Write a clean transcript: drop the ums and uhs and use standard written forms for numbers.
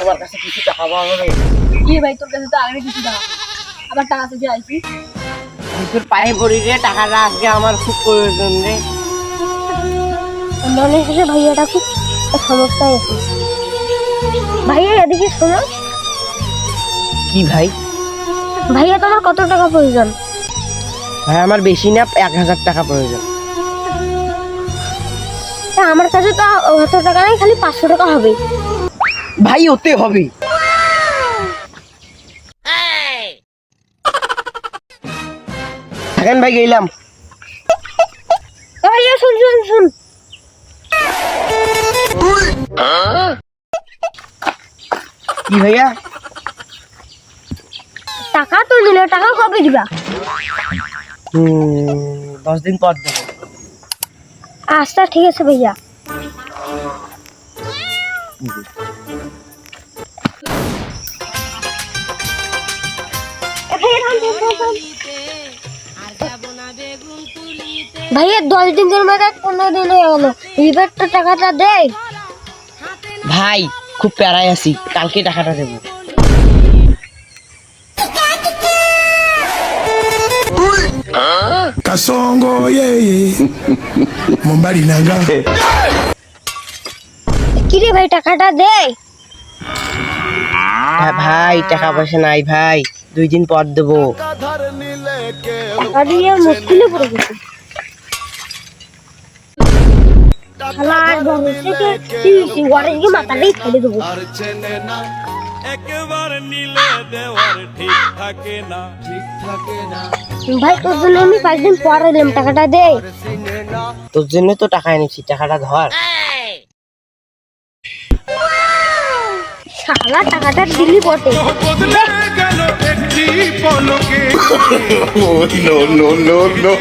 তোমার কাছে কিছু টাকা পাওয়া যাবে? কি ভাই তোর কাছে তো আগে কিছু টাকা আবার টাকা চেয়ে আইছি। তোর পায়ে পড়ি রে, টাকাটা আজকে আমার খুব প্রয়োজন রে। মনে হচ্ছে ভাইয়াটা খুব সমস্যায় আছে। ভাইয়া এদিকে শোনো। কি ভাই? ভাইয়া তোমার কত টাকা প্রয়োজন? ভাই আমার বেশি না, 1000 টাকা প্রয়োজন। আমার কাছে তো অত টাকা নেই, খালি 500 টাকা হবে। ভাই ওতে হবে। থাকেন ভাই, গেলাম। ভাইয়া শুন শুন শুন, কি ভাইয়া? টাকা তো নিলে টাকা কবে দিবা? 10 দিন পর দেবো। আচ্ছা ঠিক আছে ভাইয়া। ভাইয়া 10 দিনের মধ্যে 15 দিন হয়ে গেল, রিবেটটা টাকাটা দেয়। ভাই খুব প্যারায় আছি, কালকে টাকাটা দেবো। Kasongo yeye Mombali nanga কিরে ভাই টাকাটা দেয়? হ্যাঁ ভাই, টাকা পয়সা নাই ভাই, 2 দিন পর দেবো। টাকা দিয়ে মুশকিলে পড়ে গেছে। শালা আর বড় থেকে কি ওরে কি মাথাটাই ফেলে দেবো। একবার নিলে দেওয়ার ঠিক থাকে না ভাই তোর জন্য আমি 5 দিন পর এলাম, টাকাটা দে। তোর জন্য তো টাকা এনেছি, টাকাটা ধর। শালা টাকাটা দিলি বটে। বদলে গেল একটি পলকে Oh no no no no